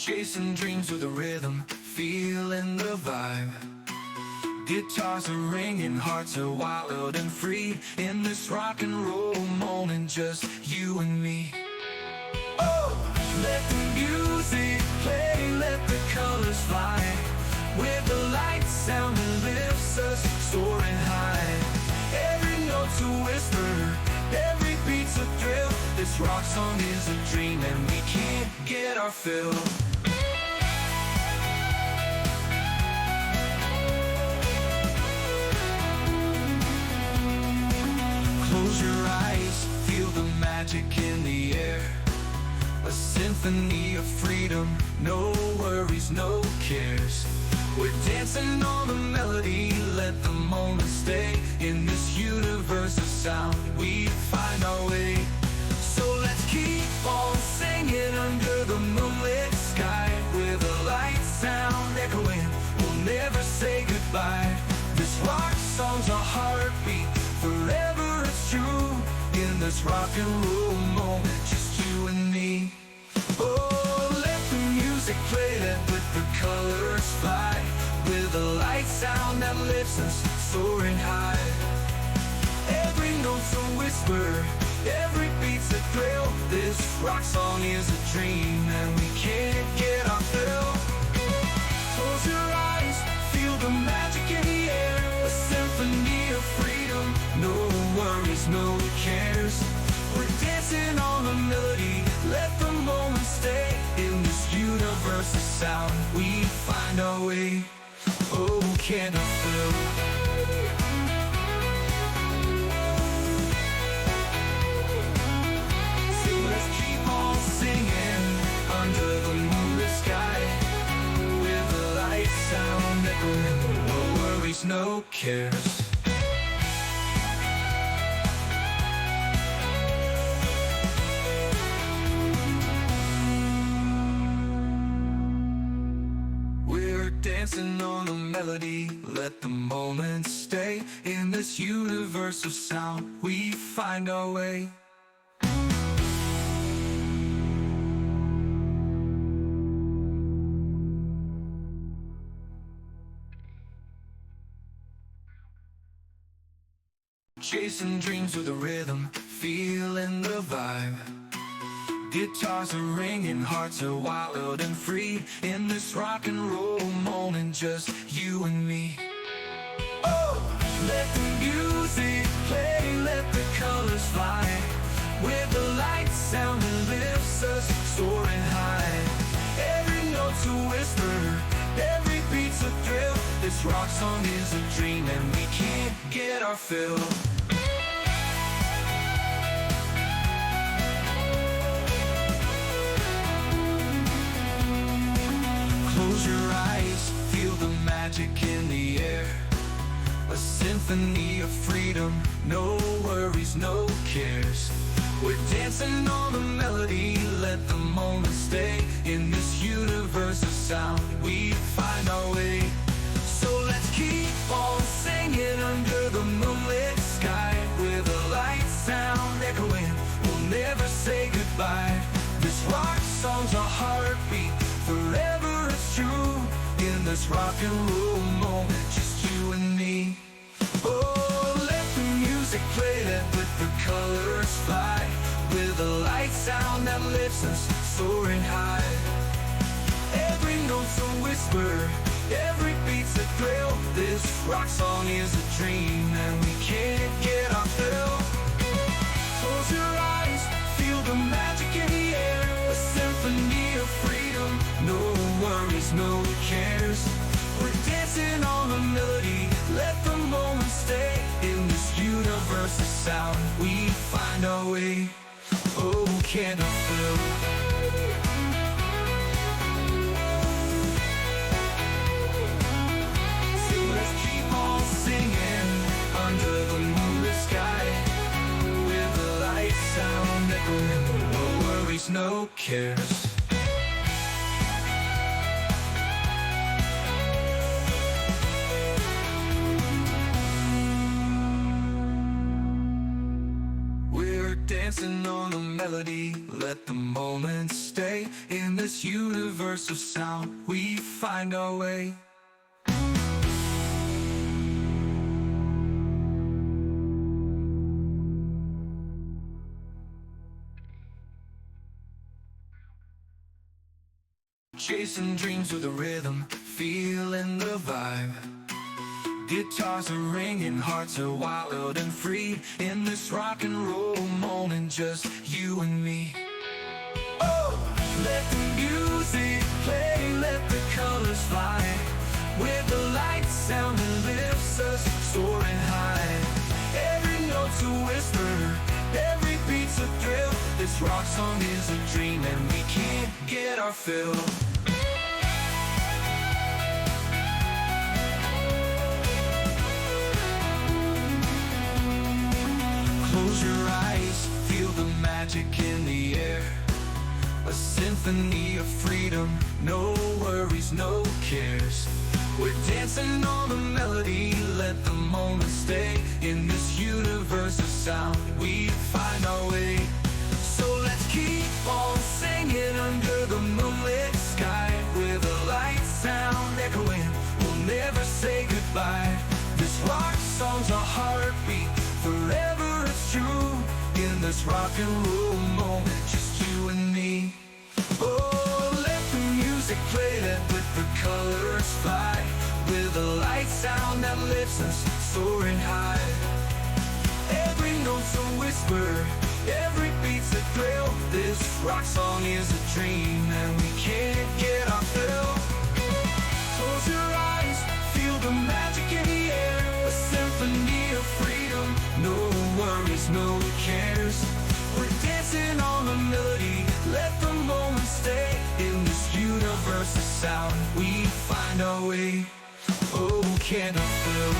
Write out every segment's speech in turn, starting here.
Chasing dreams with the rhythm, feeling the vibe. Guitars are ringing, hearts are wild and free. In this rock and roll moment, just you and me. Oh, let the music play, let the colors fly. With the light sound that lifts us, soaring high. Every note's a whisper, every beat's a thrill. This rock song is a dream and we can't get our fill. Close your eyes, feel the magic in the air. A symphony of freedom, no worries, no cares. We're dancing on the melody, let the moment stay. In this universe of sound, we find our way. So let's keep on singing under the moonlit sky. With a light sound echoing, we'll never say goodbye. This rock song's a heartbeat, forever it's true. In this rock and roll moment, just you and me. Oh, let the music play, let the colors fly. With a light sound that lifts us, soaring high. Every note's a whisper, every beat's a thrill. This rock song is a dream and we can't get our fill. Close your eyes, feel the magic in the air. A symphony of freedom, no worries, no cares. We're dancing on the melody, let the moment stay. In this universe of sound, we find our way. Oh, can I feel? So let's keep on singing under the moonlit sky. With the light sound echoing, no worries, no cares. Dancing on the melody, let the moment stay. In this universe of sound, we find our way. Chasing dreams with the rhythm, feeling the vibe. Guitars are ringing, hearts are wild and free. In this rock and roll moment, just you and me. Oh, let the music play, let the colors fly. With the light sound that lifts us, soaring high. Every note's a whisper, every beat's a thrill. This rock song is a dream and we can't get our fill. Close your eyes, feel the magic in the air. A symphony of freedom, no worries, no cares. We're dancing on the melody, let the moment stay. In this universe of sound, we find our way. So let's keep on singing under the moonlit sky. With a light sound echoing, we'll never say goodbye. This rock song's a heartbeat, forever it's true. In this rock and roll moment, just you and me. Oh, let the music play, let the colors fly. With a light sound that lifts us, soaring high. Every note's a whisper, every beat's a thrill. This rock song is a dream and we can't get our fill. Close your eyes, feel the magic in the air. A symphony of freedom, no worries, no cares. We're dancing on the melody, let the moment stay. In this universe of sound, we find our way. Oh, can I feel? So let's keep on singing under the moonlit sky. With the light sound echoing, no worries, no cares. dancing on a melody. Let the moment stay. In this universe of sound, we find our way. Chasing dreams with the rhythm, feeling the vibe. Guitars are ringing, hearts are wild and free. In this rock and roll moment, just you and me. Oh, let the music play, let the colors fly. With the light sound that lifts us soaring high. Every note's a whisper, every beat's a thrill. This rock song is a dream and we can't get our fill. Close your eyes, feel the magic in the air. A symphony of freedom, no worries, no cares. We're dancing on the melody, let the moment stay. In this universe of sound, we find our way. So let's keep on singing under the moonlit sky. With a light sound echoing, we'll never say goodbye. This rock song's a heartbeat, forever it's true. In this rock and roll moment, just you and me. Oh, let the music play, let the colors fly. With a light sound that lifts us soaring high. Every note's a whisper, every beat's a thrill. This rock song is a dream and we can't get our fill. Close your eyes, feel the magic in the air. A symphony of freedom, no worries, no cares. We're dancing on the melody, let the moment stay. In this universe of sound, we find our way. Oh, can I feel?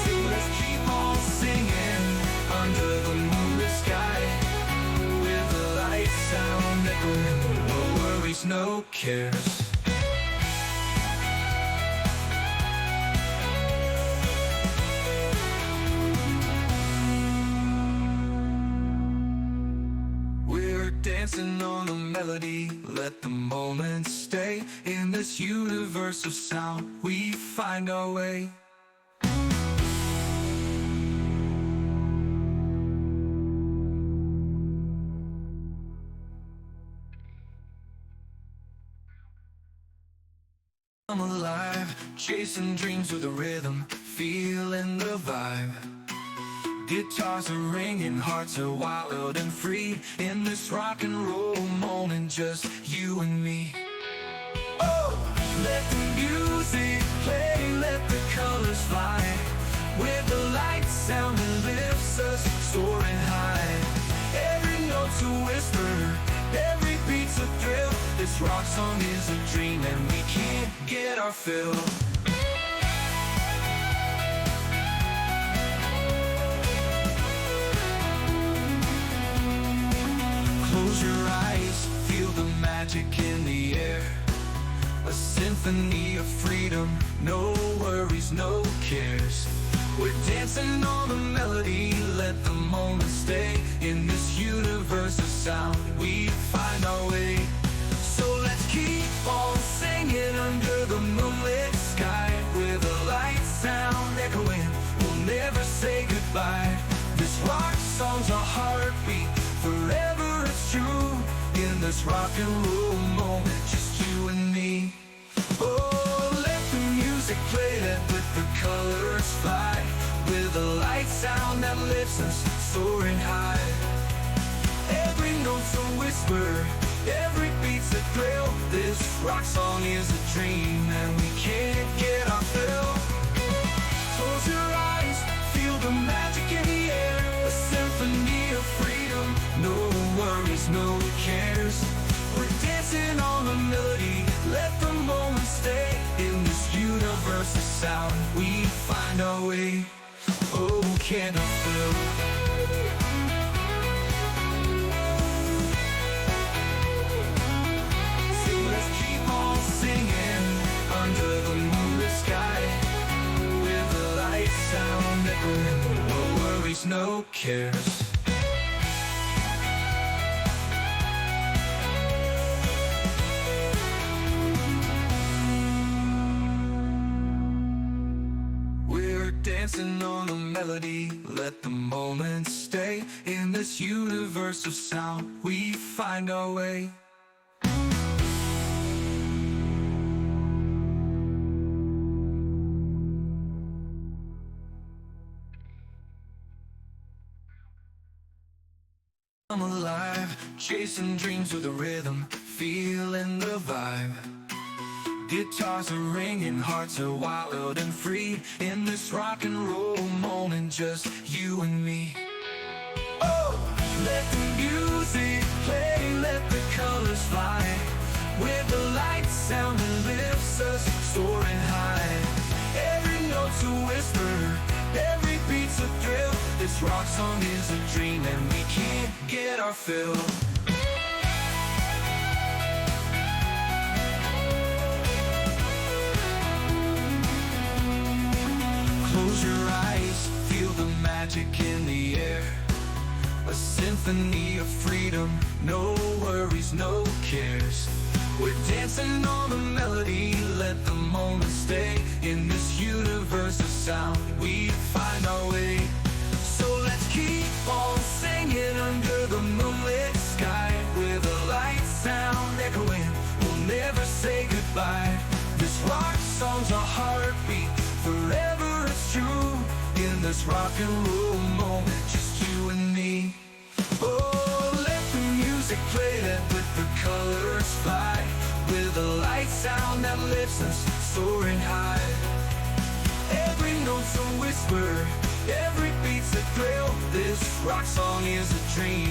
So let's keep on singing under the moonlit sky. With the light sound echoing, no worries, no cares. Dancing on a melody, let the moment stay. In this universe of sound, we find our way. I'm alive, chasing dreams with a rhythm, feeling the vibe. Guitars are ringing, hearts are wild and free. In this rock and roll moment, just you and me. Oh, let the music play, let the colors fly. With the light sound that lifts us soaring high. Every note's a whisper, every beat's a thrill. This rock song is a dream and we can't get our fill. Close your eyes, feel the magic in the air. A symphony of freedom, no worries, no cares. We're dancing on the melody, let the moment stay. In this universe of sound, we find our way. So let's keep on singing under the moonlit sky. With a light sound echoing, we'll never say goodbye. This rock song's a heartbeat, forever it's true. In this rock and roll moment, just you and me. Oh, let the music play, let the colors fly. With a light sound that lifts us soaring high. Every note's a whisper, every beat's a thrill. This rock song is a dream and we can't get our fill. Close your eyes, feel the magic in the air. A symphony of freedom, no worries, no cares. We're dancing on the melody, let the moment stay. In this universe of sound, we find our way. Oh, can I feel? So let's keep on singing under the moonlit sky. With cares. We're dancing on a melody, let the moment stay. In this universe of sound, we find our way. I'm alive, chasing dreams with a rhythm, feeling the vibe. Guitars are ringing, hearts are wild and free. In this rock and roll moment, just you and me. Oh, let the music play, let the colors fly. With the light sound that lifts us soaring high. Every note's a whisper, every beat's a thrill. This rock song is a dream and we can't get our fill. Close your eyes, feel the magic in the air. A symphony of freedom, no worries, no cares. We're dancing on the melody, let the moment stay. In this universe of sound, we find our way. So let's keep on singing under the moonlit sky. With a light sound echoing, we'll never say goodbye. This rock song's a heartbeat, forever it's true. In this rock and roll moment, just you and me. Oh, let the music play, let the colors fly. With a light sound that lifts us soaring high. Every note's a whisper, every beat's a thrill. This rock song is a dream